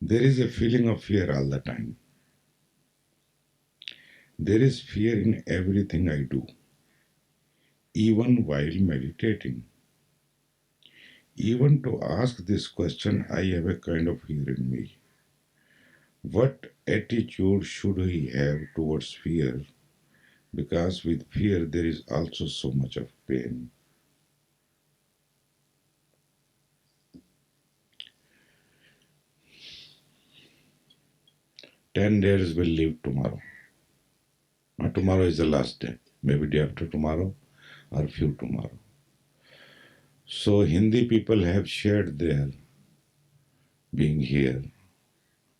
There is a feeling of fear all the time. There is fear in everything I do, even while meditating. Even to ask this question, I have a kind of fear in me. What attitude should we have towards fear? Because with fear, there is also so much of pain. 10 days will leave tomorrow. Not tomorrow is the last day. Maybe day after tomorrow or few tomorrow. So Hindi people have shared their being here,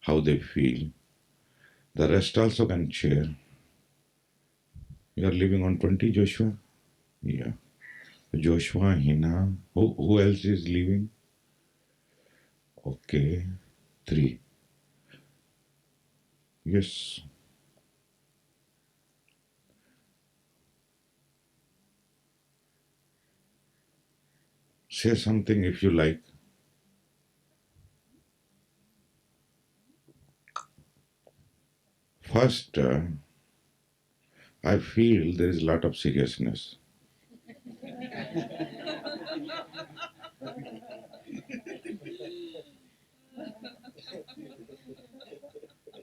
how they feel. The rest also can share. You are living on 20, Joshua? Yeah. Joshua, Hina. Who else is leaving? Okay. 3. Yes. Say something if you like. First, I feel there is a lot of seriousness.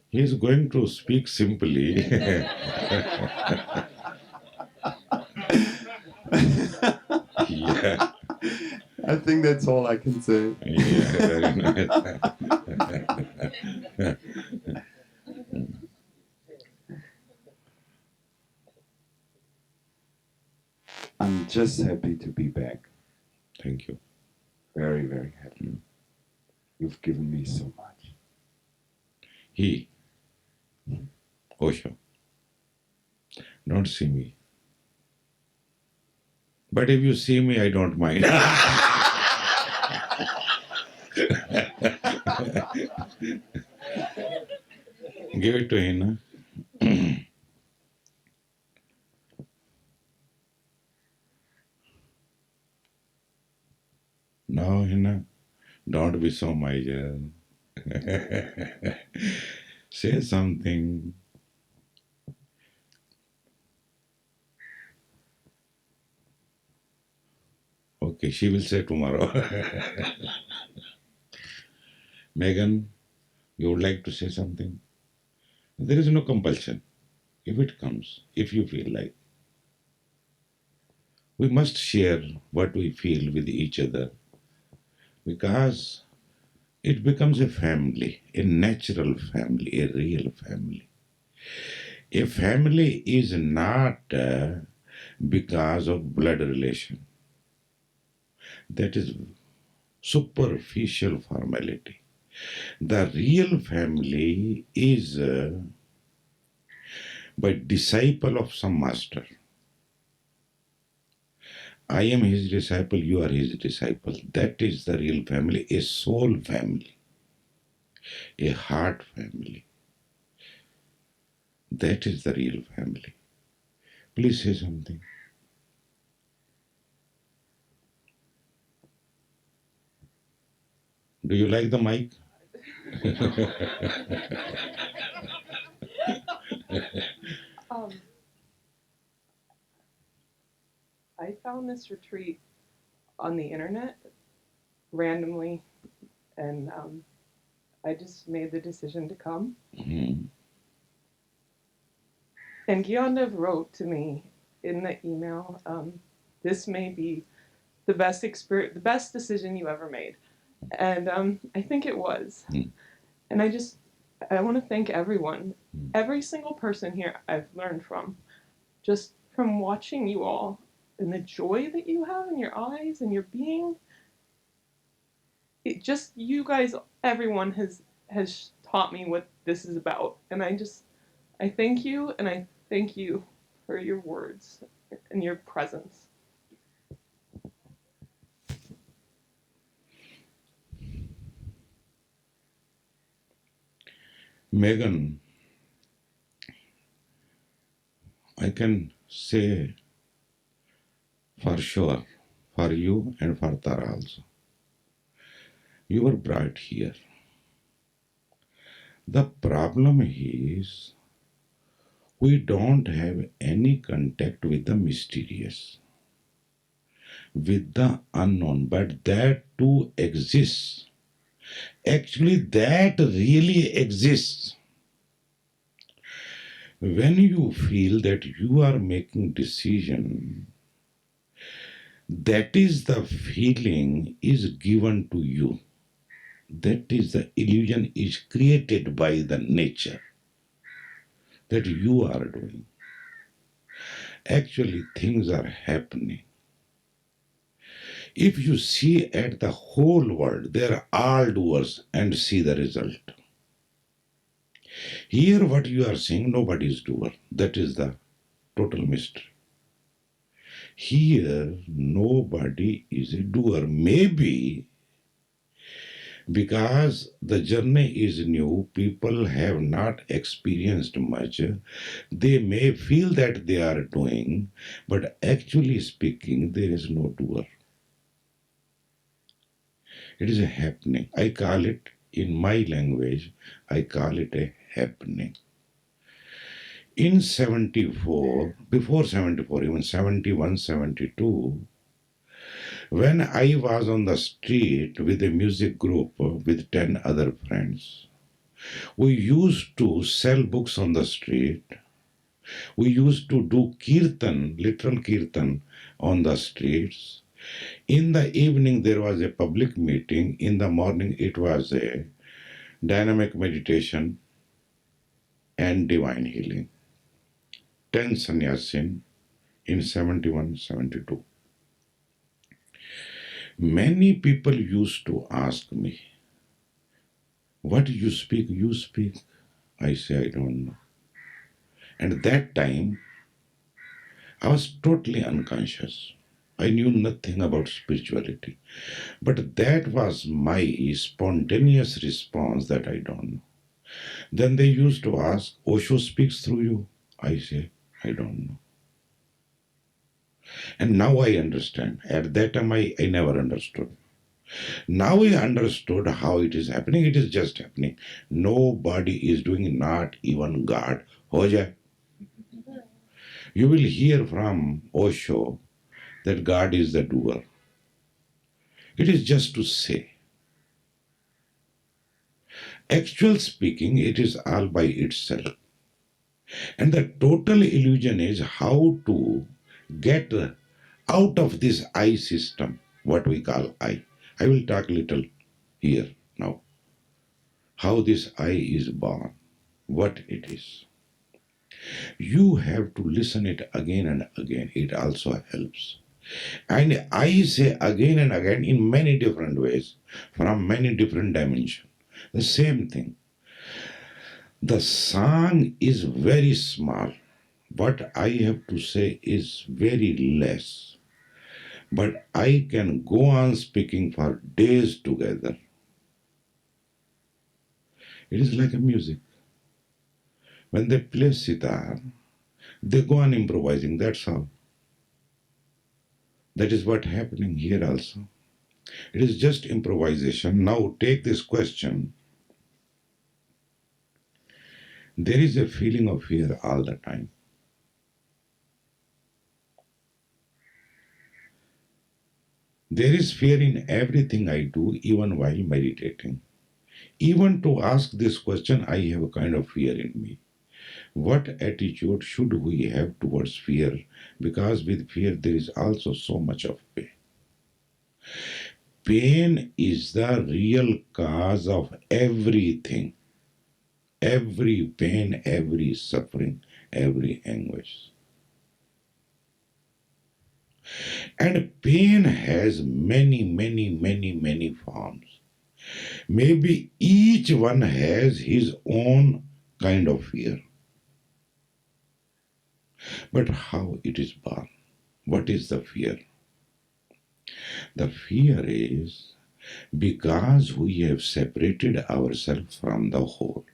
He is going to speak simply. Yeah. I think that's all I can say. Yeah, very nice. I'm just happy to be back. Thank you. Very, very happy. You've given me so much. He, Osho, don't see me. But if you see me, I don't mind. Give it to him. No, Hina, don't be so miser. Say something. Okay, she will say tomorrow. Megan, you would like to say something? There is no compulsion. If it comes, if you feel like. We must share what we feel with each other because it becomes a family, a natural family, a real family. A family is not because of blood relation. That is superficial formality. The real family is by disciple of some master. I am his disciple, you are his disciple. That is the real family, a soul family, a heart family. That is the real family. Please say something. Do you like the mic? Um, I found this retreat on the internet randomly, and I just made the decision to come. Mhm. And Gyandev wrote to me in the email, "This may be the best decision you ever made," and I think it was. Mm. And I just I want to thank everyone. Every single person here I've learned from. Just from watching you all and the joy that you have in your eyes and your being. It just, you guys, everyone has taught me what this is about. And I thank you, and I thank you for your words and your presence. Megan, I can say for sure, for you and for Tara also, you were brought here. The problem is we don't have any contact with the mysterious, with the unknown, but that too exists. Actually, that really exists. When you feel that you are making decision, that is the feeling is given to you. That is the illusion is created by the nature that you are doing. Actually, things are happening. If you see at the whole world, they are all doers and see the result. Here, what you are seeing, nobody is doer. That is the total mystery. Here, nobody is a doer. Maybe because the journey is new, people have not experienced much. They may feel that they are doing, but actually speaking, there is no doer. It is a happening. I call it, in my language, I call it a happening. In 74, before 74, even 71, 72, when I was on the street with a music group with 10 other friends, we used to sell books on the street. We used to do kirtan, literal kirtan, on the streets. In the evening, there was a public meeting. In the morning, it was a dynamic meditation and divine healing. 10 sannyasin in 71, 72. Many people used to ask me, what you speak? You speak. I say, I don't know. And at that time, I was totally unconscious. I knew nothing about spirituality. But that was my spontaneous response that I don't know. Then they used to ask, Osho speaks through you. I say, I don't know. And now I understand. At that time, I never understood. Now I understood how it is happening. It is just happening. Nobody is doing, not even God. Ho jaye. You will hear from Osho that God is the doer. It is just to say. Actual speaking, it is all by itself. And the total illusion is how to get out of this I system, what we call I. I will talk little here now. How this I is born, what it is. You have to listen it again and again. It also helps. And I say again and again in many different ways, from many different dimensions. The same thing. The song is very small. What I have to say is very less. But I can go on speaking for days together. It is like a music. When they play sitar, they go on improvising, that's all. That is what happening here also. It is just improvisation. Now take this question. There is a feeling of fear all the time. There is fear in everything I do, even while meditating. Even to ask this question, I have a kind of fear in me. What attitude should we have towards fear? Because with fear, there is also so much of pain. Pain is the real cause of everything. every pain, every suffering, every anguish. And pain has many, many, many, many forms. Maybe each one has his own kind of fear. But how it is born? What is the fear? The fear is because we have separated ourselves from the whole.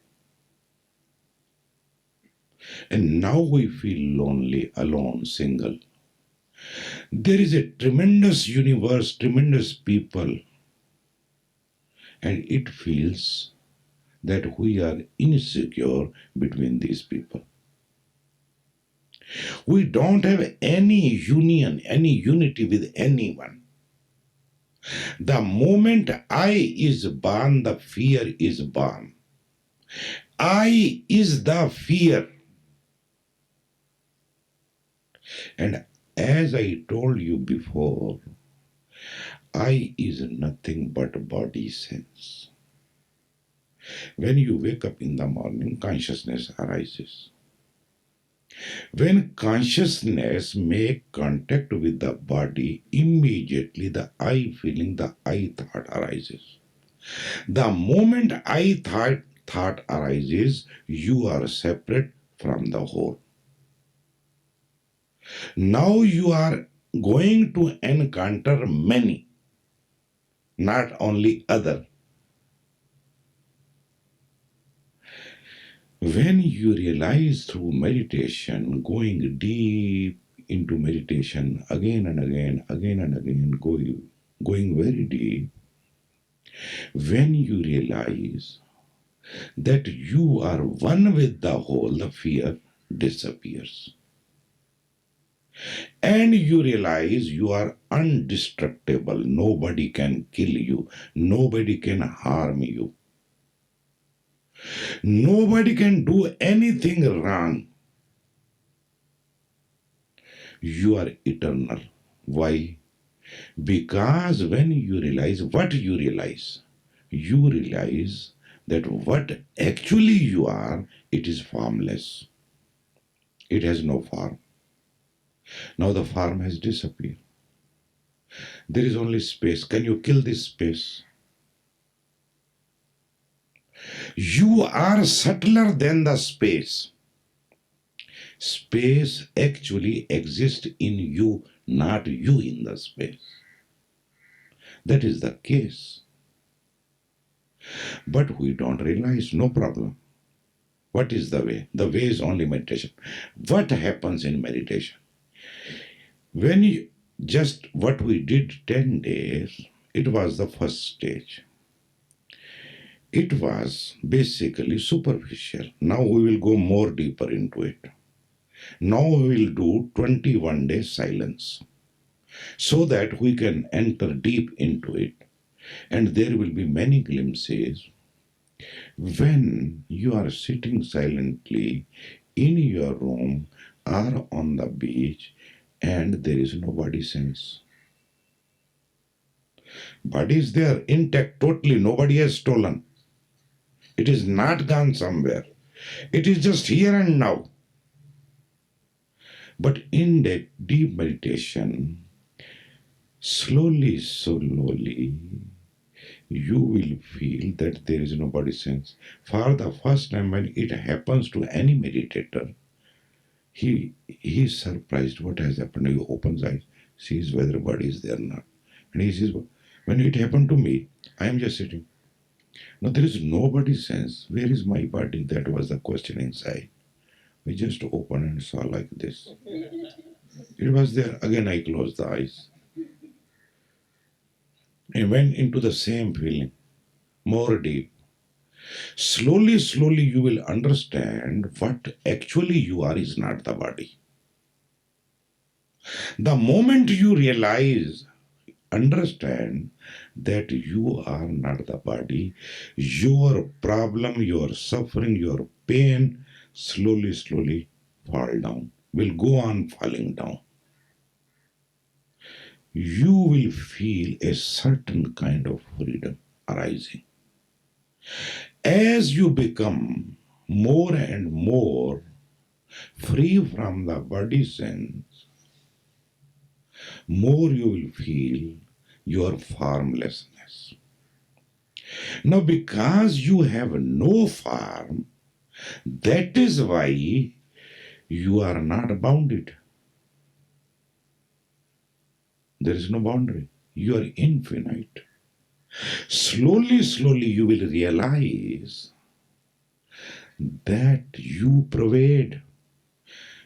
And now we feel lonely, alone, single. There is a tremendous universe, tremendous people, and it feels that we are insecure between these people. We don't have any union, any unity with anyone. The moment I is born, the fear is born. I is the fear. And as I told you before, I is nothing but body sense. When you wake up in the morning, consciousness arises. When consciousness make contact with the body, immediately the I feeling, the I thought arises. The moment I thought arises, you are separate from the whole. Now you are going to encounter many, not only other. When you realize through meditation, going deep into meditation again and again, going very deep, when you realize that you are one with the whole, the fear disappears. And you realize you are indestructible. Nobody can kill you. Nobody can harm you. Nobody can do anything wrong. You are eternal. Why? Because when you realize what you realize that what actually you are, it is formless. It has no form. Now the form has disappeared. There is only space. Can you kill this space? You are subtler than the space. Space actually exists in you, not you in the space. That is the case. But we don't realize, no problem. What is the way? The way is only meditation. What happens in meditation? When you, just what we did 10 days, it was the first stage. It was basically superficial. Now we will go more deeper into it. Now we will do 21 days silence so that we can enter deep into it. And there will be many glimpses when you are sitting silently in your room or on the beach and there is no body sense. Body is there, intact, totally, nobody has stolen. It is not gone somewhere. It is just here and now. But in that deep meditation, slowly, you will feel that there is no body sense. For the first time when it happens to any meditator, he is surprised what has happened. He opens eyes, sees whether body is there or not. And he says, when it happened to me, I am just sitting. Now there is nobody sense. Where is my body? That was the question inside. I just opened and saw like this. It was there. Again I closed the eyes. And went into the same feeling, more deep. Slowly, you will understand what actually you are is not the body. The moment you realize, understand that you are not the body, your problem, your suffering, your pain, slowly fall down, will go on falling down. You will feel a certain kind of freedom arising. As you become more and more free from the body sense, more you will feel your formlessness. Now, because you have no form, that is why you are not bounded. There is no boundary. You are infinite. Slowly, slowly, you will realize that you pervade.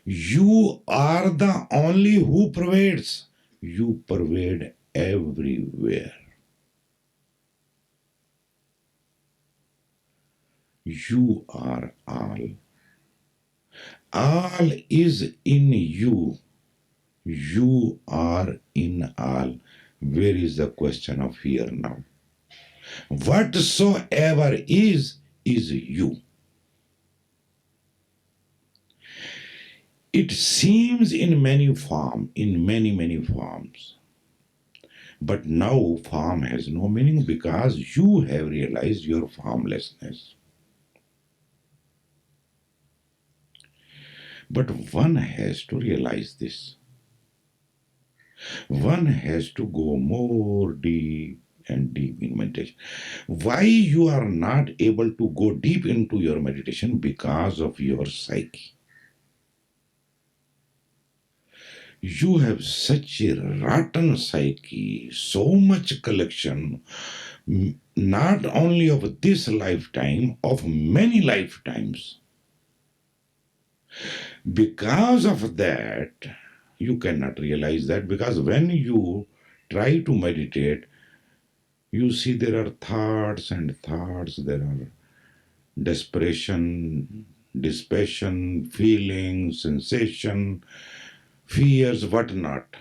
You are the only who pervades. You pervade everywhere. You are all. All is in you. You are in all. Where is the question of fear now? Whatsoever is you. It seems in many many forms. But now form has no meaning because you have realized your formlessness. But one has to realize this. One has to go more deep and deep in meditation. Why you are not able to go deep into your meditation? Because of your psyche. You have such a rotten psyche, so much collection, not only of this lifetime, of many lifetimes. Because of that, you cannot realize that, because when you try to meditate, you see there are thoughts and thoughts, there are desperation, dispassion, feeling, sensation, fears, whatnot.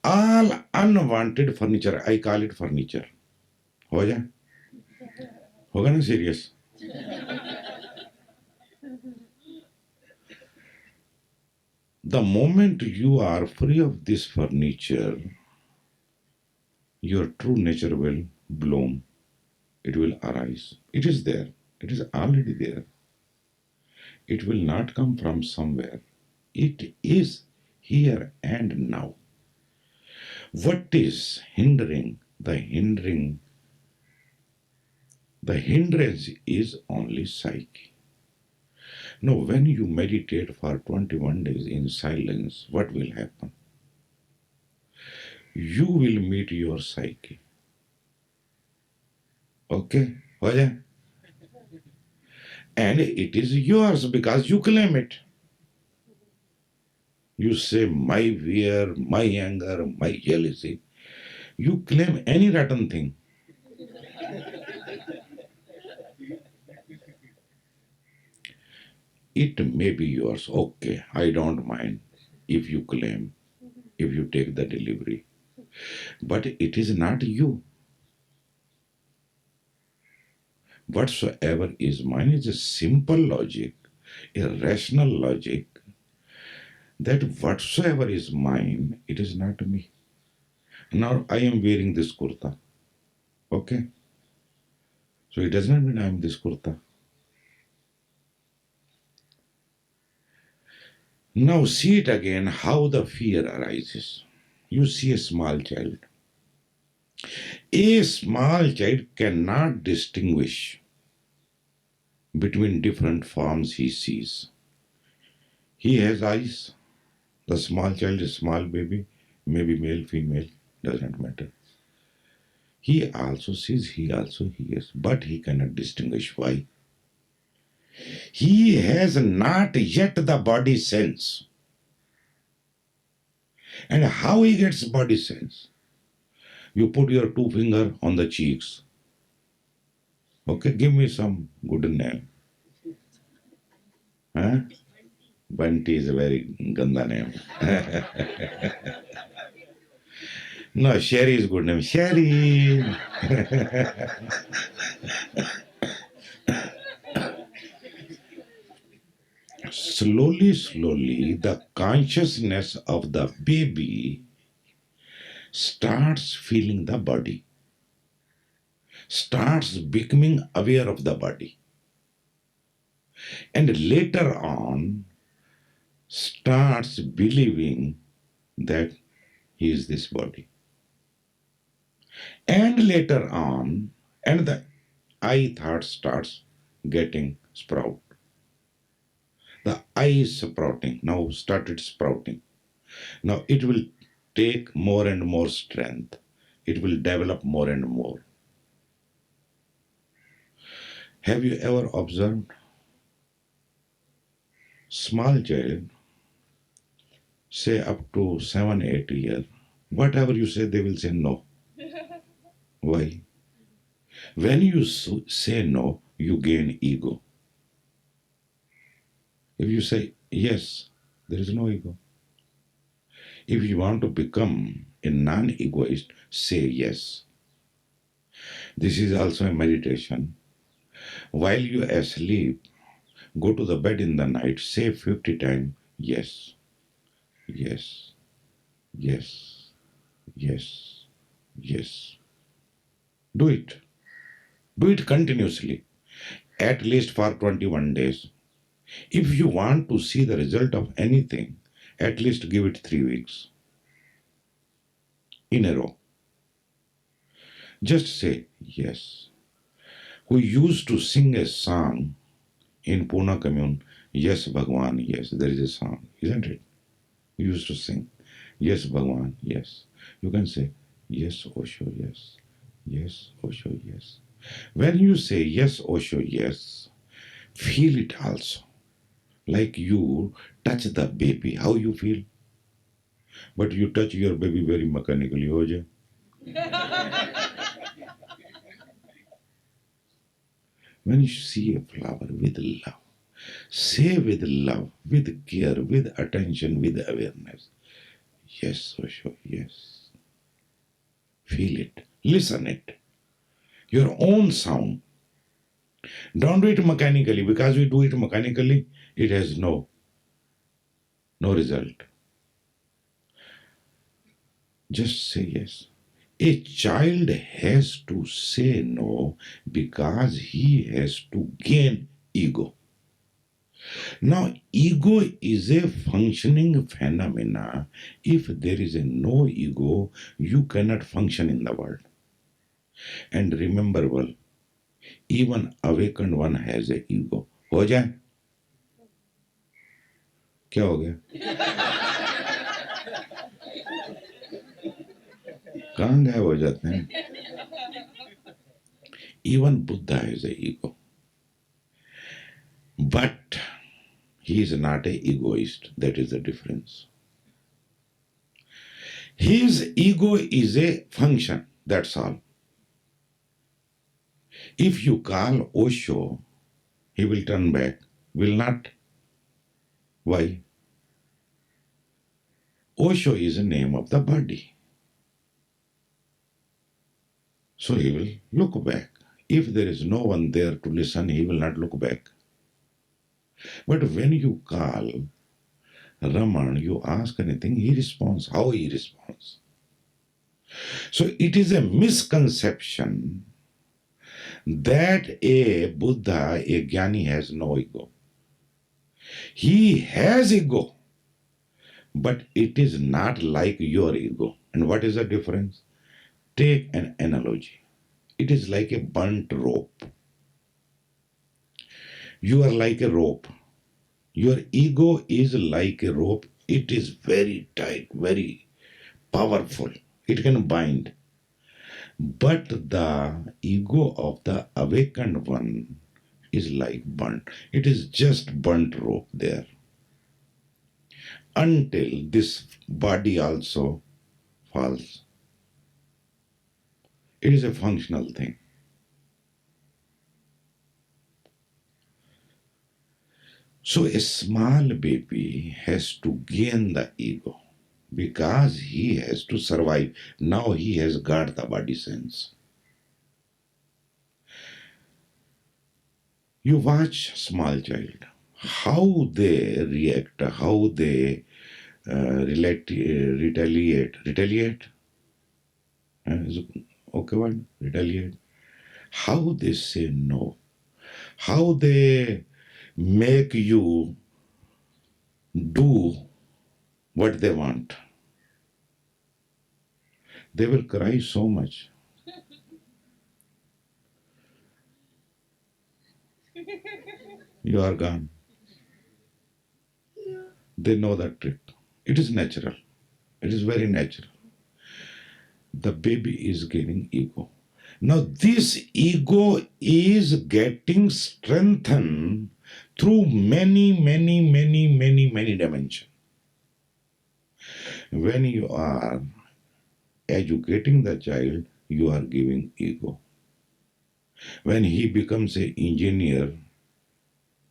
All unwanted furniture. I call it furniture. हो जाए होगा ना serious. The moment you are free of this furniture, your true nature will bloom. It will arise. It is there. It is already there. It will not come from somewhere. It is here and now. What is hindering? The hindrance is only psyche. Now, when you meditate for 21 days in silence, what will happen? You will meet your psyche. Okay? हो जाए? And it is yours because you claim it. You say, my fear, my anger, my jealousy. You claim any rotten thing. It may be yours. Okay, I don't mind if you claim, if you take the delivery. But it is not you. Whatsoever is mine is a simple logic, a rational logic, that whatsoever is mine, it is not me. Now I am wearing this kurta. Okay? So it does not mean I am this kurta. Now see it again how the fear arises. You see a small child. A small child cannot distinguish between different forms he sees. He has eyes. The small child is small baby, maybe male, female, doesn't matter. He also sees, he also hears, but he cannot distinguish. Why? He has not yet the body sense. And how he gets body sense? You put your two finger on the cheeks. Okay, give me some good name. Huh? Bunty is a very ganda name. No, Sherry is good name. Sherry. Slowly, slowly, the consciousness of the baby starts feeling the body, starts becoming aware of the body. and later on starts believing that he is this body. And later on, and the I thought starts getting sprout. The I is sprouting, now started sprouting. Now it will take more and more strength. It will develop more and more. Have you ever observed small child, say up to 7, 8 years, whatever you say, they will say no. Why? When you say no, you gain ego. If you say yes, there is no ego. If you want to become a non-egoist, say yes. This is also a meditation. While you are asleep, go to the bed in the night, say 50 times, yes, yes, yes, yes, yes. Do it. Do it continuously, at least for 21 days. If you want to see the result of anything, at least give it 3 weeks in a row. Just say yes. We used to sing a song in Pune commune, Yes Bhagwan, yes. There is a song, isn't it? We used to sing, Yes Bhagwan, yes. You can say, Yes Osho, yes. Yes Osho, yes. When you say yes Osho, yes, feel it also. Like you touch the baby, how you feel? But you touch your baby very mechanically, Oje. When you see a flower with love, say with love, with care, with attention, with awareness. Yes, Osho, yes. Feel it. Listen it. Your own sound. Don't do it mechanically. Because we do it mechanically, it has no result. Just say yes. A child has to say no because he has to gain ego. Now, ego is a functioning phenomena. If there is a no ego, you cannot function in the world. And remember well, even awakened one has a ego. हो जाए क्या हो गया कहाँ गायब हो जाते हैं Even Buddha has a ego. But he is not a egoist. That is the difference. His ego is a function. That's all. If you call Osho, he will turn back. Will not. Why? Osho is the name of the body. So he will look back. If there is no one there to listen, he will not look back. But when you call Raman, you ask anything, he responds. How he responds? So it is a misconception that a Buddha, a Jnani has no ego. He has ego, but it is not like your ego. And what is the difference? Take an analogy. It is like a burnt rope. You are like a rope. Your ego is like a rope. It is very tight, very powerful. It can bind. But the ego of the awakened one is like burnt. It is just burnt rope there. Until this body also falls. It is a functional thing. So a small baby has to gain the ego because he has to survive. Now he has got the body sense. You watch small child, how they react, how they retaliate. Is it okay word? Retaliate. How they say no, how they make you do what they want. They will cry so much. You are gone. They know that trick. It is natural. It is very natural. The baby is gaining ego. Now, this ego is getting strengthened through many dimensions. When you are educating the child, you are giving ego. When he becomes an engineer,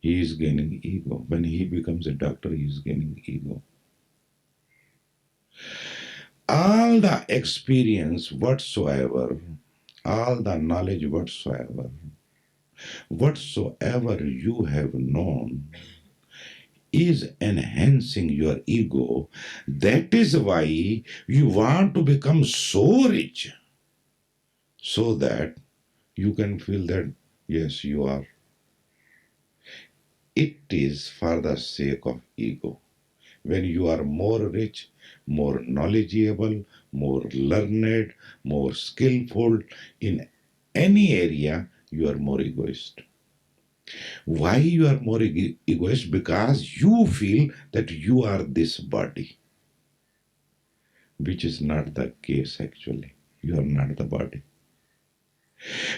he is gaining ego. When he becomes a doctor, he is gaining ego. All the experience whatsoever, all the knowledge whatsoever you have known is enhancing your ego. That is why you want to become so rich so that you can feel that, yes, you are. It is for the sake of ego. When you are more rich, more knowledgeable, more learned, more skillful in any area, you are more egoist. Why you are more egoist? Because you feel that you are this body, which is not the case actually. You are not the body.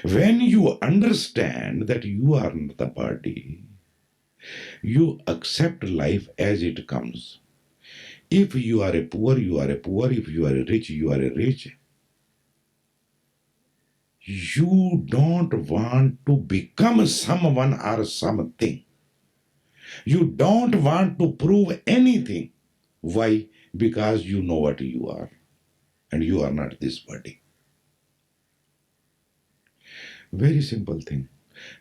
When you understand that you are not the body, you accept life as it comes. If you are a poor, you are a poor. If you are a rich, you are a rich. You don't want to become someone or something. You don't want to prove anything. Why? Because you know what you are, and you are not this body. Very simple thing.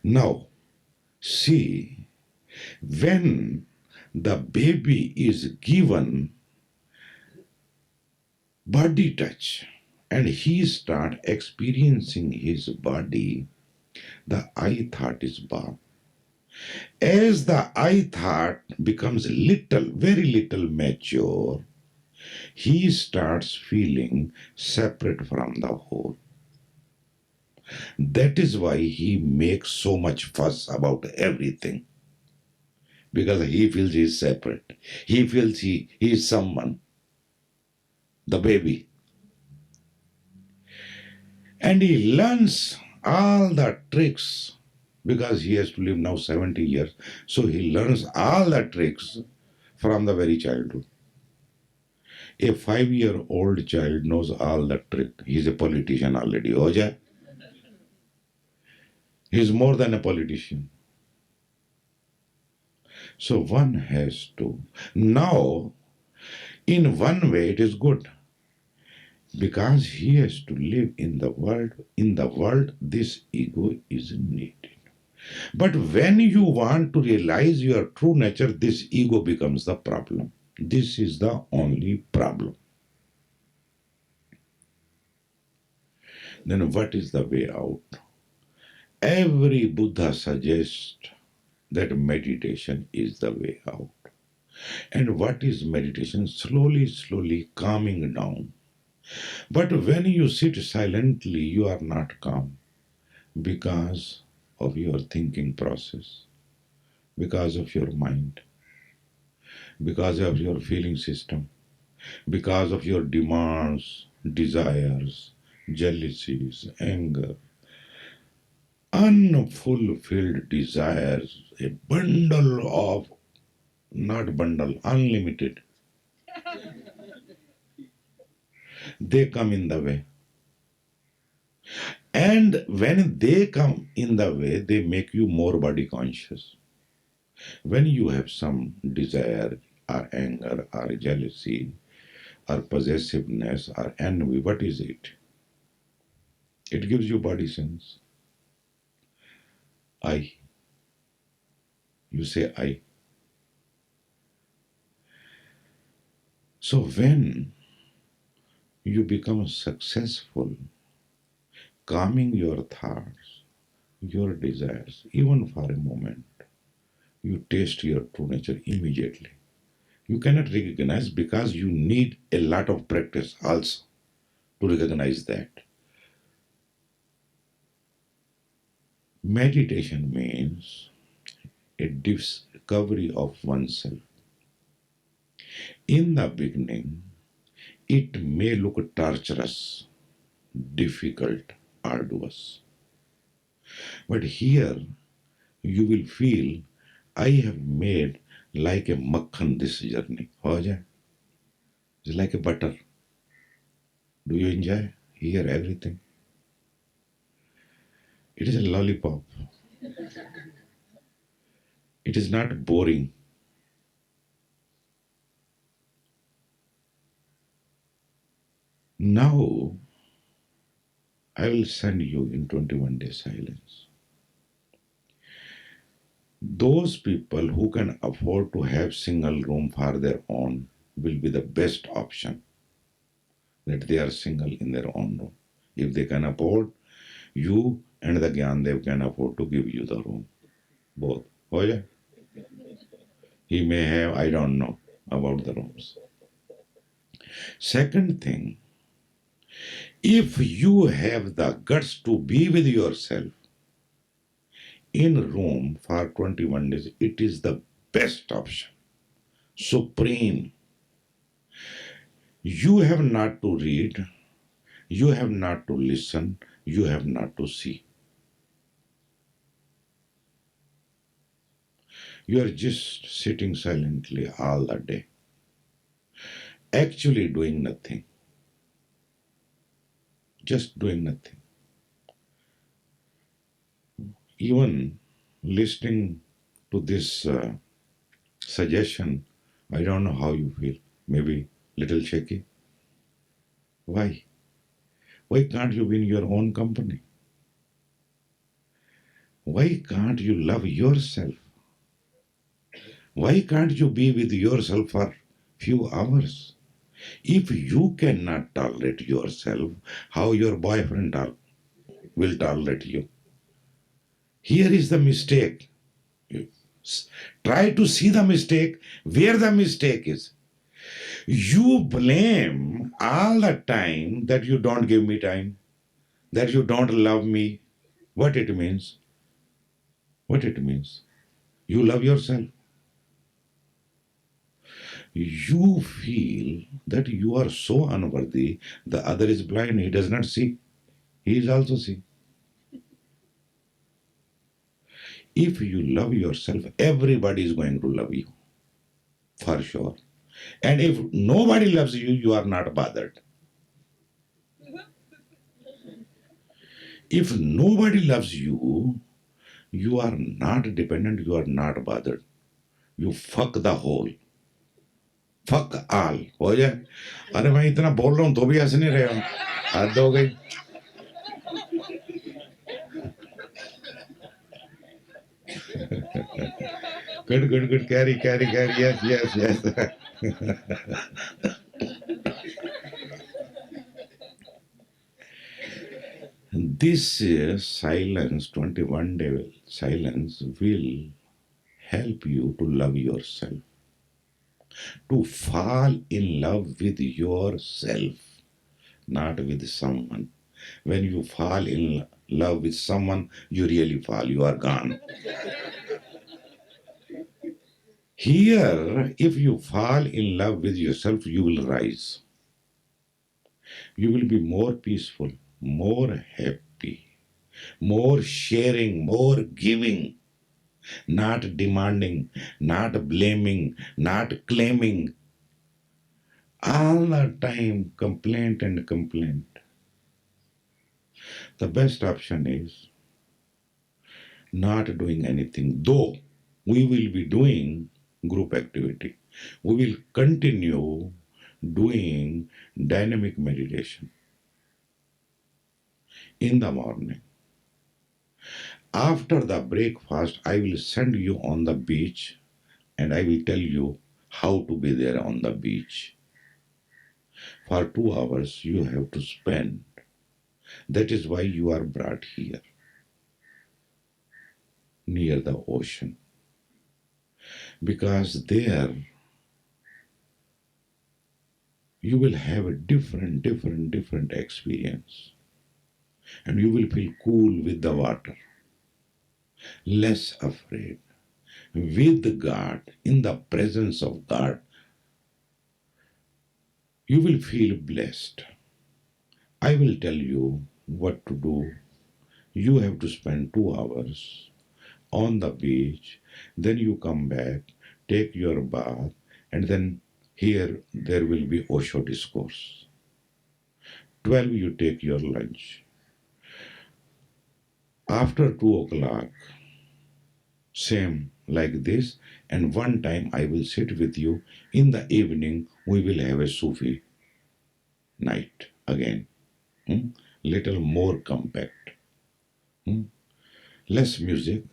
Now, see, when the baby is given body touch and he start experiencing his body, the I thought is born. As the I thought becomes little, very little mature, he starts feeling separate from the whole. That is why he makes so much fuss about everything. Because he feels he is separate. He feels he is someone, the baby. And he learns all the tricks because he has to live now 70 years. So he learns all the tricks from the very childhood. A 5-year-old child knows all the trick. He's a politician already. Oja. He's more than a politician. So one has to. Now, in one way, it is good because he has to live in the world. In the world, this ego is needed. But when you want to realize your true nature, this ego becomes the problem. This is the only problem. Then what is the way out? Every Buddha suggests that meditation is the way out. And what is meditation? Slowly calming down. But when you sit silently, you are not calm because of your thinking process, because of your mind, because of your feeling system, because of your demands, desires, jealousies, anger, unfulfilled desires, a bundle of, not bundle, unlimited. They come in the way. And when they come in the way, they make you more body conscious. When you have some desire or anger or jealousy or possessiveness or envy, what is it? It gives you body sense. I. You say I. So when you become successful, calming your thoughts, your desires, even for a moment, you taste your true nature immediately. You cannot recognize because you need a lot of practice also to recognize that. Meditation means a discovery of oneself. In the beginning, it may look torturous, difficult, arduous. But here you will feel I have made like a makhan this journey. हो जाए? It's like a butter. Do you enjoy? Hear everything. It is a lollipop. It is not boring. Now I will send you in 21 days silence. Those people who can afford to have single room for their own will be the best option, that they are single in their own room. If they can afford, you and the Gyandev can afford to give you the room. Both. Oh yeah. He may have, I don't know about the rooms. Second thing, if you have the guts to be with yourself in room for 21 days, it is the best option. Supreme. You have not to read, you have not to listen, you have not to see. You are just sitting silently all the day, actually doing nothing, just doing nothing. Even listening to this suggestion, I don't know how you feel. Maybe little shaky. Why? Why can't you be in your own company? Why can't you love yourself? Why can't you be with yourself for few hours? If you cannot tolerate yourself, how your boyfriend will tolerate you? Here is the mistake. Try to see the mistake where the mistake is. You blame all the time that you don't give me time, that you don't love me. What it means? What it means? You love yourself. You feel that you are so unworthy, the other is blind, he does not see. He is also see. If you love yourself, everybody is going to love you, for sure. And if nobody loves you, you are not bothered. If nobody loves you, you are not dependent, you are not bothered. You fuck the whole. Fuck all. हो जाए? अरे मैं इतना बोल रहा हूँ तो भी हंस नहीं रहे हो. हद हो गई. Good, good, good. Carry, carry, carry. Yes, yes, yes. This silence, 21-day silence, will help you to love yourself, to fall in love with yourself, not with someone. When you fall in love with someone, you really fall, you are gone. Here, if you fall in love with yourself, you will rise. You will be more peaceful, more happy, more sharing, more giving, not demanding, not blaming, not claiming. All the time, complaint and complaint. The best option is not doing anything, though we will be doing group activity. We will continue doing dynamic meditation in the morning. After the breakfast, I will send you on the beach and I will tell you how to be there on the beach. For 2 hours you have to spend. That is why you are brought here, near the ocean. Because there you will have a different experience. And you will feel cool with the water, less afraid. With God, in the presence of God, you will feel blessed. I will tell you what to do. You have to spend 2 hours on the beach, then you come back, take your bath, and then here there will be Osho discourse. 12 you take your lunch. After 2 o'clock, same like this, and one time I will sit with you. In the evening we will have a Sufi night again. Little more compact. Less music.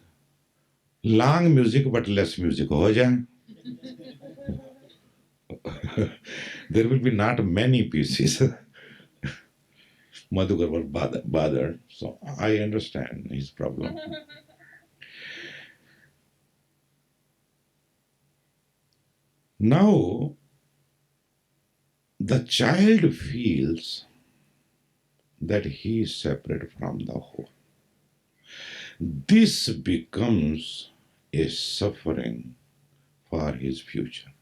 Long music but less music. हो जाए. There will be not many pieces. Madhukar was bothered, so I understand his problem. Now, the child feels that he is separate from the whole. This becomes a suffering for his future.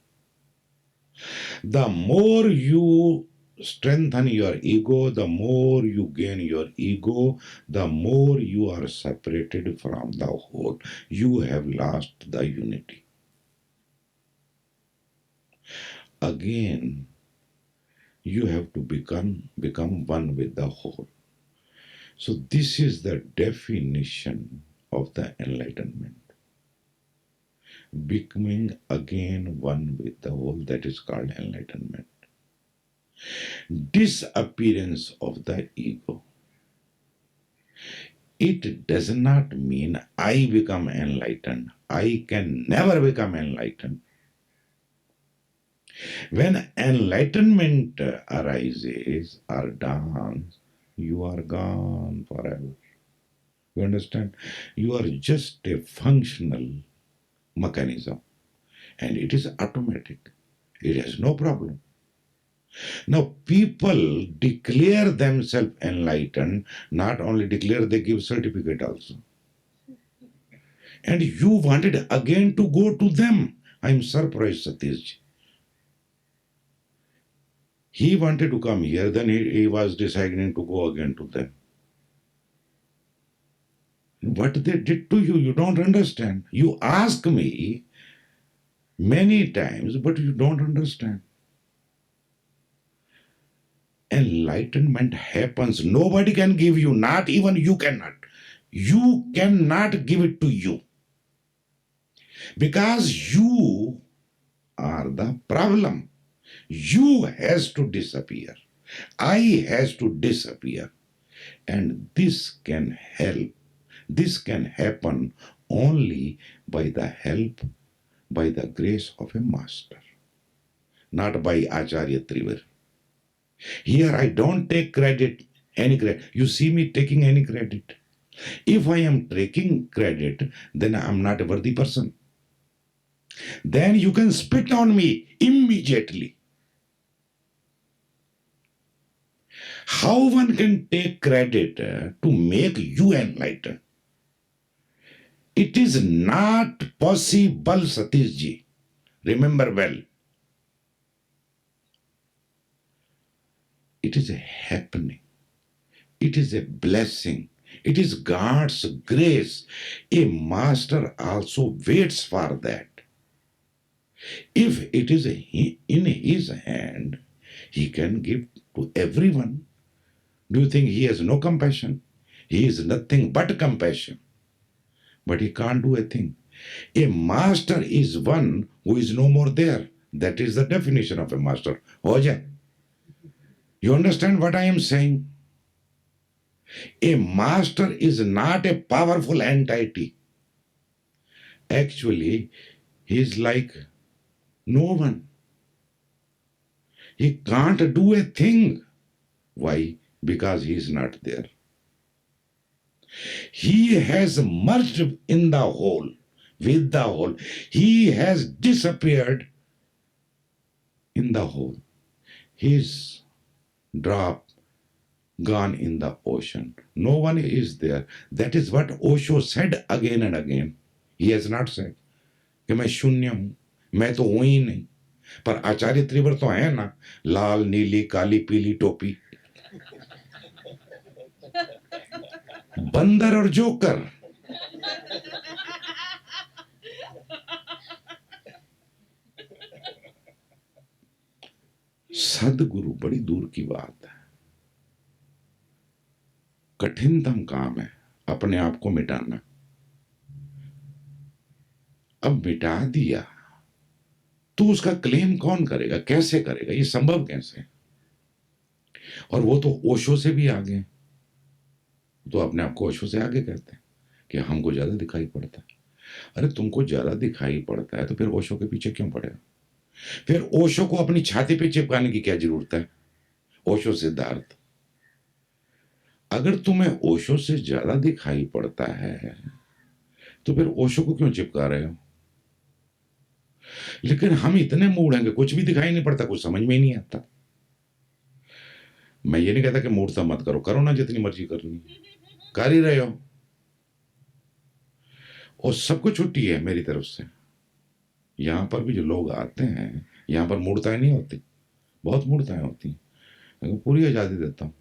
The more you strengthen your ego, the more you gain your ego, the more you are separated from the whole. You have lost the unity. Again, you have to become one with the whole. So this is the definition of the enlightenment. Becoming again one with the whole, that is called enlightenment. Disappearance of the ego. It does not mean I become enlightened. I can never become enlightened. When enlightenment arises or dawns, you are gone forever. You understand? You are just a functional mechanism, and it is automatic. It has no problem. Now, people declare themselves enlightened, not only declare, they give certificate also. And you wanted again to go to them. I am surprised, Satishji. He wanted to come here, then he was deciding to go again to them. What they did to you, you don't understand. You ask me many times, but you don't understand. Enlightenment happens. Nobody can give you, not even you cannot. You cannot give it to you. Because you are the problem. You has to disappear. I has to disappear. And this can help. This can happen only by the help, by the grace of a master. Not by Acharya Trivar. Here I don't take credit, any credit. You see me taking any credit. If I am taking credit, then I am not a worthy person. Then you can spit on me immediately. How one can take credit to make you enlightened? It is not possible, Satishji. Remember well. It is a happening. It is a blessing. It is God's grace. A master also waits for that. If it is in his hand, he can give to everyone. Do you think he has no compassion? He is nothing but compassion. But he can't do a thing. A master is one who is no more there. That is the definition of a master. Hoja. You understand what I am saying? A master is not a powerful entity. Actually, he is like no one. He can't do a thing. Why? Because he is not there. He has merged in the whole. with the whole. He has disappeared in the whole. His drop gone in the ocean. No one is there. That is what Osho said again and again. He has not said कि मैं शून्य हूं, मैं तो हूं ही नहीं. पर आचार्य त्रिवर तो है ना, लाल नीली काली पीली टोपी, बंदर और जोकर. सदगुरु बड़ी दूर की बात है. कठिनतम काम है अपने आप को मिटाना. अब मिटा दिया तो उसका क्लेम कौन करेगा, कैसे करेगा, ये संभव कैसे? और वो तो ओशो से भी आगे, तो अपने आप को ओशो से आगे कहते हैं कि हमको ज्यादा दिखाई पड़ता है. अरे तुमको ज्यादा दिखाई पड़ता है तो फिर ओशो के पीछे क्यों पड़े? फिर ओशो को अपनी छाती पे चिपकाने की क्या जरूरत है? ओशो सिद्धार्थ, अगर तुम्हें ओशो से ज्यादा दिखाई पड़ता है तो फिर ओशो को क्यों चिपका रहे हो? लेकिन हम इतने मूड हैं कि कुछ भी दिखाई नहीं पड़ता, कुछ समझ में ही नहीं आता. मैं ये नहीं कहता कि मूर्ता मत करो, करो ना जितनी मर्जी करनी, कर ही रहे हो. और सबको छुट्टी है मेरी तरफ से. यहां पर भी जो लोग आते हैं, यहां पर मूर्ताएं नहीं होती, बहुत मूर्ताएं होती हैं. मैं पूरी आजादी देता हूँ.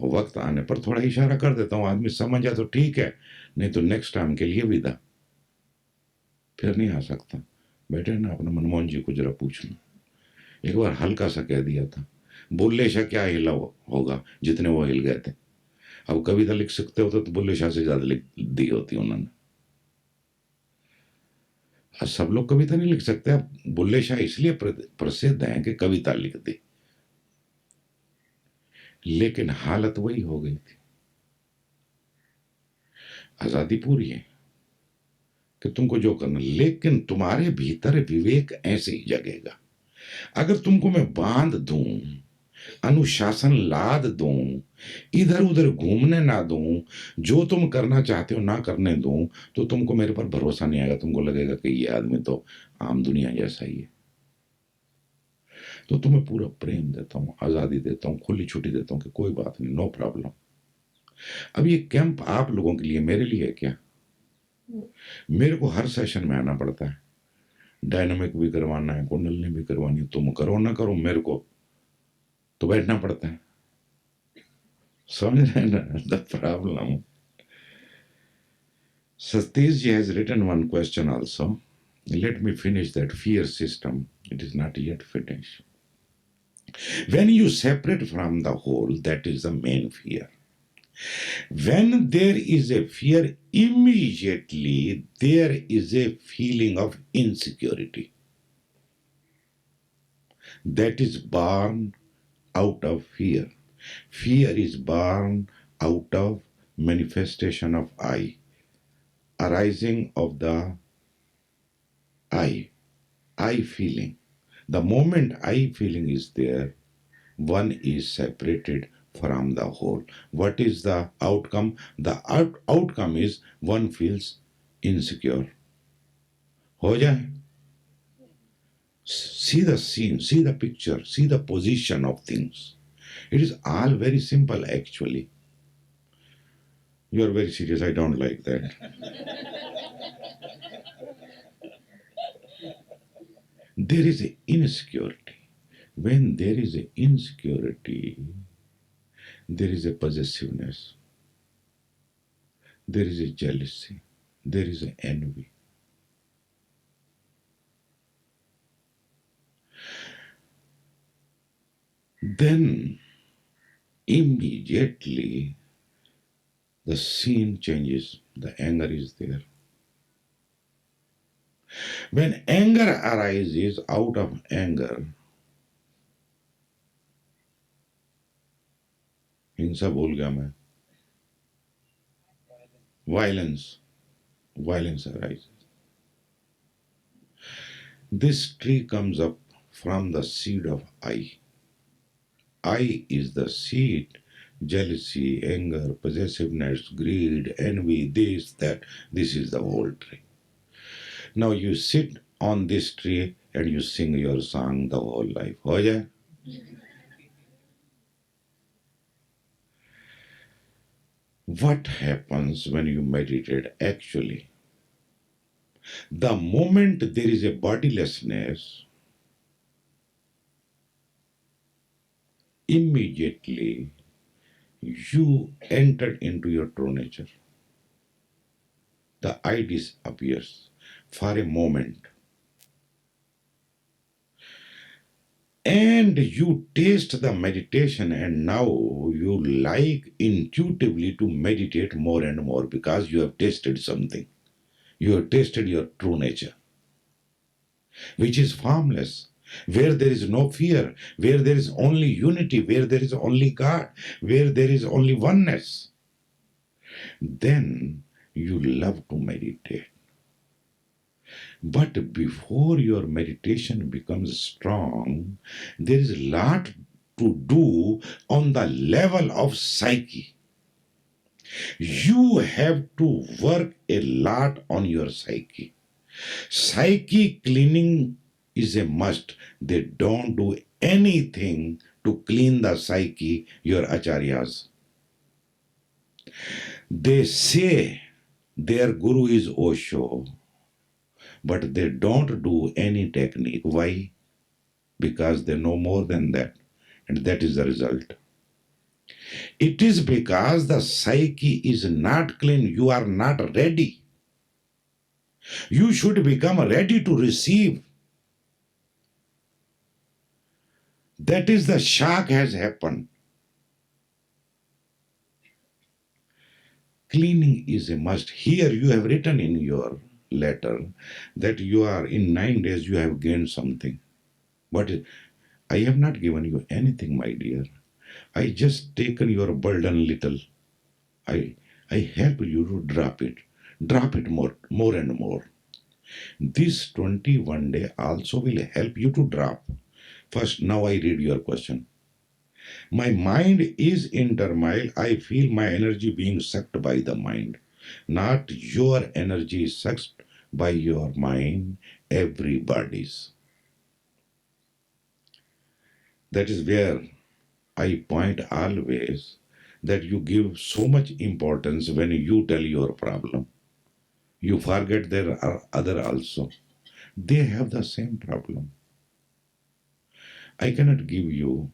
और वक्त आने पर थोड़ा इशारा कर देता हूँ, आदमी समझ जाए तो ठीक है, नहीं तो नेक्स्ट टाइम के लिए विदा. फिर नहीं आ सकता. बेटे ना अपने मनमोहन जी को जरा पूछना, एक बार हल्का सा कह दिया था, बुल्ले शाह क्या हिला होगा जितने वो हिल गए थे. अब कविता लिख सकते होते तो बुल्ले शाह से ज्यादा लिख दी होती उन्होंने. सब लोग कविता नहीं लिख सकते. अब बुल्ले शाह इसलिए प्रसिद्ध हैं कि कविता लिख दी, लेकिन हालत वही हो गई थी. आजादी पूरी है कि तुमको जो करना, लेकिन तुम्हारे भीतर विवेक ऐसे ही जगेगा. अगर तुमको मैं बांध दूं, अनुशासन लाद दूं, इधर उधर घूमने ना दूं, जो तुम करना चाहते हो ना करने दूं, तो तुमको मेरे पर भरोसा नहीं आएगा. तुमको लगेगा कि ये आदमी तो आम दुनिया जैसा ही है. तो तुम्हें पूरा प्रेम देता हूं, आजादी देता हूं, खुली छुट्टी देता हूं कि कोई बात नहीं, नो प्रॉब्लम. अब ये कैंप आप लोगों के लिए, मेरे लिए है क्या? मेरे को हर सेशन में आना पड़ता है. डायनामिक भी करवाना है, कुंडलनी भी करवानी है. तुम करो ना करो, मेरे को तो बैठना पड़ता है. समझ रहे ना the problem. Satish ji has written one question also. Let me finish that fear system. It is not yet finished. When you separate from the whole, that is the main fear. When there is a fear, immediately there is a feeling of insecurity that is born out of fear. Fear is born out of manifestation of I, arising of the I feeling. The moment I feeling is there, one is separated from the whole. What is the outcome? The outcome is one feels insecure. हो जाए. See the scene, see the picture, see the position of things. It is all very simple actually. You are very serious, I don't like that. There is a insecurity. When there is a insecurity, there is a possessiveness, there is a jealousy, there is an envy. Then immediately the scene changes, the anger is there. When anger arises, out of anger, हिंसा भूल गया मैं, violence arises. This tree comes up from the seed of I. I is the seed. Jealousy, anger, possessiveness, greed, envy, this, that. This is the whole tree. Now you sit on this tree and you sing your song the whole life. हो जाए? What happens when you meditate actually? The moment there is a bodilessness, immediately you enter into your true nature. The I disappears for a moment. And you taste the meditation, and now you like intuitively to meditate more and more because you have tasted something. You have tasted your true nature, which is formless, where there is no fear, where there is only unity, where there is only God, where there is only oneness. Then you love to meditate. But before your meditation becomes strong, there is a lot to do on the level of psyche. You have to work a lot on your psyche. Psyche cleaning is a must. They don't do anything to clean the psyche, your acharyas. They say their guru is Osho, but they don't do any technique. Why? Because they know more than that, and that is the result. It is because the psyche is not clean, you are not ready. You should become ready to receive. That is the shock has happened. Cleaning is a must. Here you have written in your letter that you are in 9 days you have gained something. But I have not given you anything, my dear. I just taken your burden little. I I help you to drop it. Drop it more and more. This 21 day also will help you to drop. First, now I read your question. My mind is in turmoil. I feel my energy being sucked by the mind. Not your energy is sucked by your mind, everybody's. That is where I point always that you give so much importance when you tell your problem. You forget there are other also. They have the same problem. I cannot give you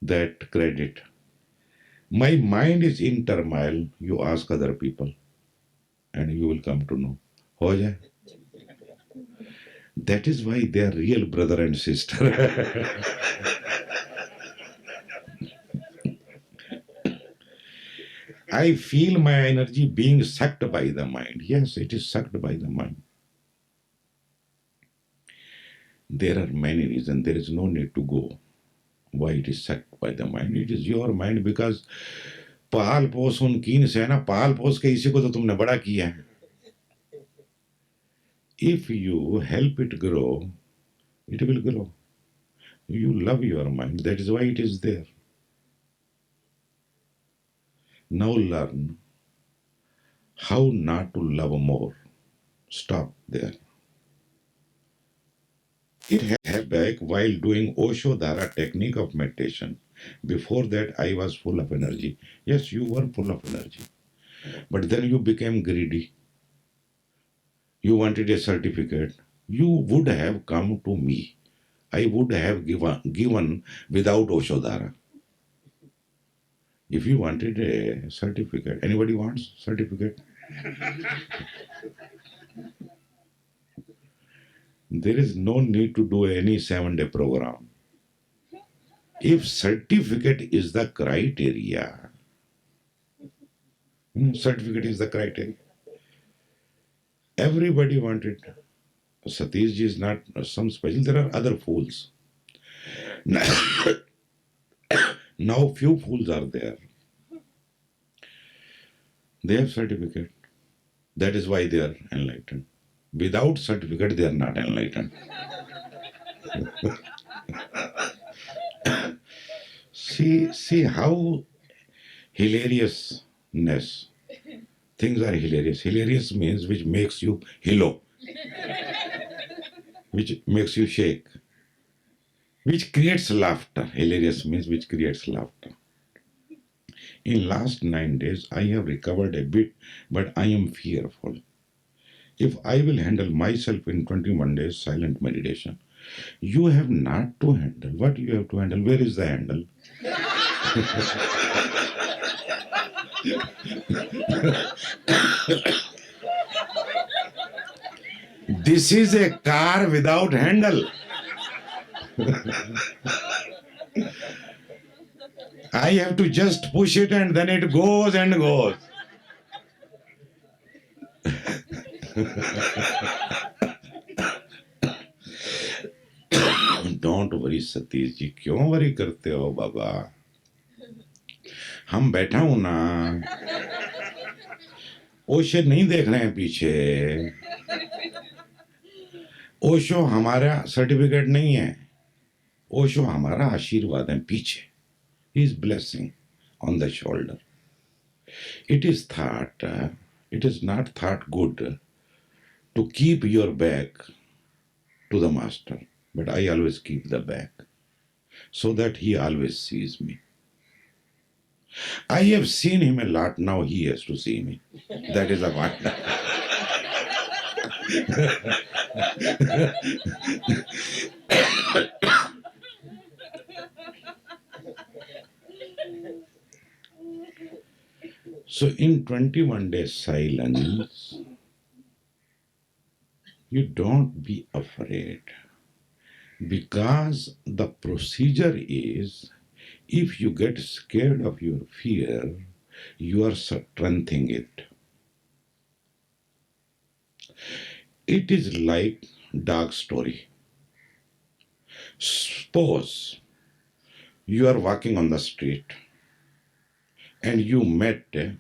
that credit. My mind is in turmoil. You ask other people and you will come to know. हो जाए? That is why they are real brother and sister. I feel my energy being sucked by the mind. Yes, it is sucked by the mind. There are many reasons. There is no need to go. Why it is sucked by the mind? It is your mind because पाल पोस उन कीन से है ना पाल पोस के इसी को तो तुमने बड़ा किया है. If you help it grow, it will grow. You love your mind. That is why it is there. Now learn how not to love more. Stop there. It happened back while doing Osho Dhara technique of meditation. Before that, I was full of energy. Yes, you were full of energy. But then you became greedy. You wanted a certificate. You would have come to me. I would have given without Osho Dhara. If you wanted a certificate, anybody wants certificate? There is no need to do any 7-day program. If certificate is the criteria, certificate is the criteria. Everybody wanted. Satish ji is not some special. There are other fools. Now few fools are there. They have certificate. That is why they are enlightened. Without certificate, they are not enlightened. See how hilariousness things are hilarious. Hilarious means which makes you hillo, which makes you shake, which creates laughter. Hilarious means which creates laughter. In last 9 days, I have recovered a bit, but I am fearful. If I will handle myself in 21 days silent meditation, you have not to handle. What you have to handle? Where is the handle? This is a car without handle. I have to just push it and then it goes and goes. Don't worry Satish ji, क्यों worry करते हो बाबा? हम बैठा हूं ना, ओशो नहीं देख रहे हैं पीछे। ओशो हमारा सर्टिफिकेट नहीं है, ओशो हमारा आशीर्वाद है पीछे. His blessing on the shoulder. It is thought, it is not thought good to keep your back to the master, but I always keep the back so that he always sees me. I have seen him a lot, now he has to see me. That is a wonder. So in 21 days silence, you don't be afraid, because the procedure is, if you get scared of your fear, you are strengthening it. It is like dog story. Suppose you are walking on the street and you met a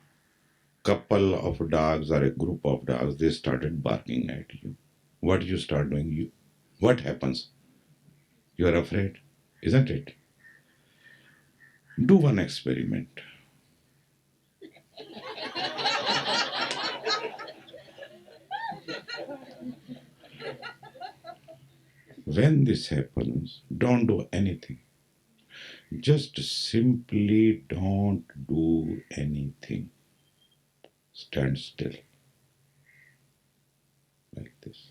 couple of dogs or a group of dogs, they started barking at you. What you start doing? What happens? You are afraid, isn't it? Do one experiment. When this happens, don't do anything. Just simply don't do anything. Stand still. Like this.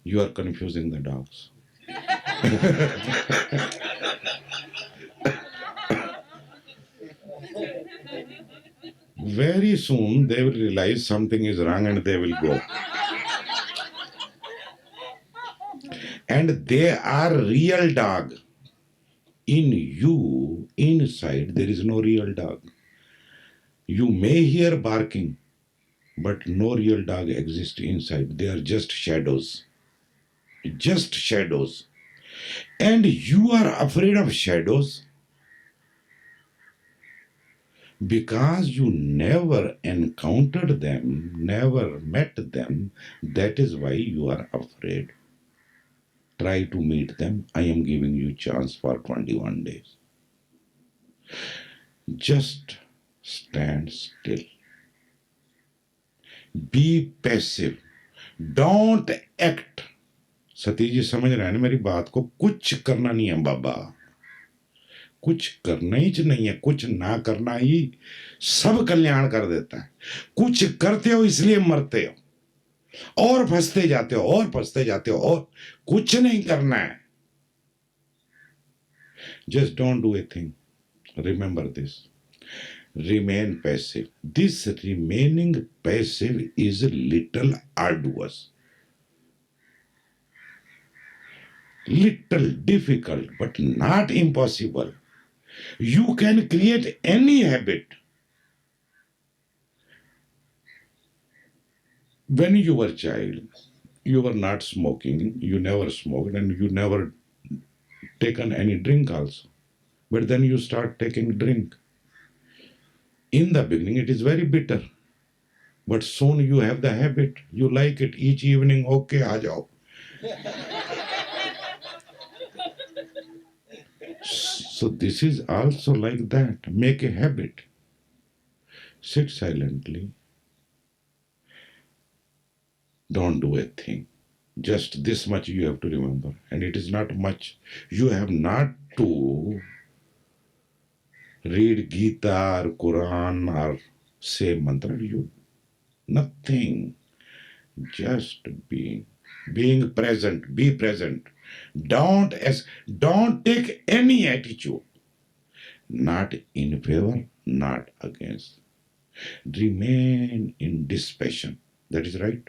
You are confusing the dogs. Very soon they will realize something is wrong and they will go. And they are real dog. In you, inside, there is no real dog. You may hear barking, but no real dog exists inside. They are just shadows. Just shadows. And you are afraid of shadows because you never encountered them, never met them. That is why you are afraid. Try to meet them. I am giving you chance for 21 days. Just stand still. Be passive. Don't act. Satish ji समझ रहे हैं ना मेरी बात को? कुछ करना नहीं है बाबा, कुछ करना ही नहीं है. कुछ ना करना ही सब कल्याण कर देता है. कुछ करते हो इसलिए मरते हो और फंसते जाते हो और फंसते जाते हो, और कुछ नहीं करना है. Just don't do a thing. Remember this. Remain passive. This remaining passive is little arduous, little difficult, but not impossible. You can create any habit. When you were a child, you were not smoking, you never smoked, and you never taken any drink also. But then you start taking drink. In the beginning, it is very bitter. But soon you have the habit. You like it each evening. Okay, aa jao. So this is also like that. Make a habit. Sit silently. Don't do a thing. Just this much you have to remember. And it is not much. You have not to read Gita or Quran or say mantra. You nothing. Just being present. Be present. Don't take any attitude. Not in favor, not against. Remain in dispassion. That is right.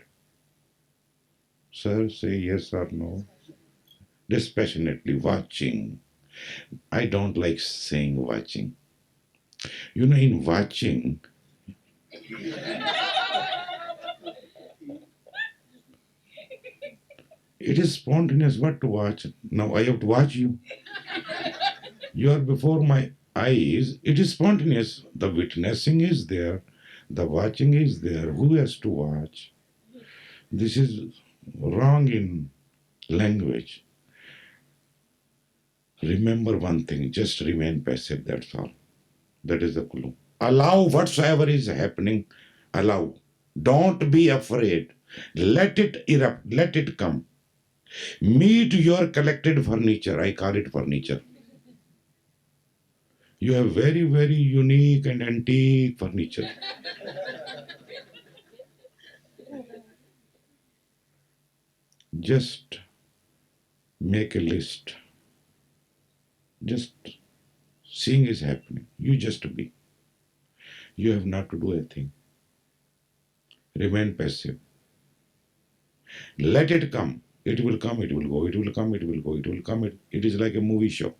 Sir, say yes or no. Dispassionately watching. I don't like saying watching. You know, in watching, it is spontaneous what to watch. Now I have to watch you. You are before my eyes. It is spontaneous. The witnessing is there. The watching is there. Who has to watch? This is wrong in language. Remember one thing, just remain passive, that's all. That is the clue. Allow whatsoever is happening, allow. Don't be afraid. Let it erupt, let it come. Meet your collected furniture, I call it furniture. You have very, very unique and antique furniture. Just make a list. Just seeing is happening. You just be. You have not to do a thing. Remain passive. Let it come. It will come, it will go, it will come, it will go, it will come. It is like a movie show.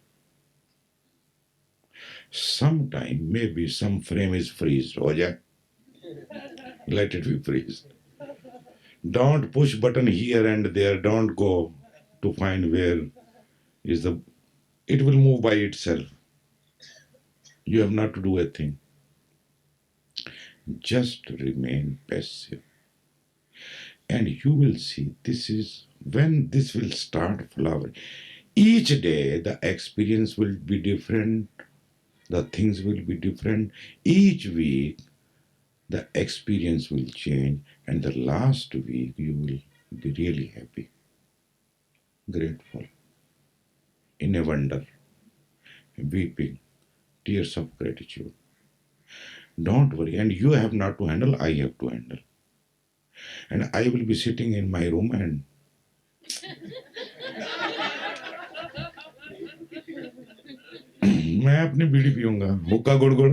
Sometime maybe some frame is freezed. Oh yeah. Let it be freezed. Don't push button here and there. Don't go to find where is the. It will move by itself. You have not to do a thing. Just remain passive. And you will see this is when this will start flowering. Each day the experience will be different, the things will be different. Each week the experience will change, and the last week you will be really happy, grateful, in a wonder, weeping, tears of gratitude. Don't worry, and you have not to handle, I have to handle. And I will be sitting in my room and मैं अपनी बीड़ी पीऊंगा हुक्का गुड़ गुड़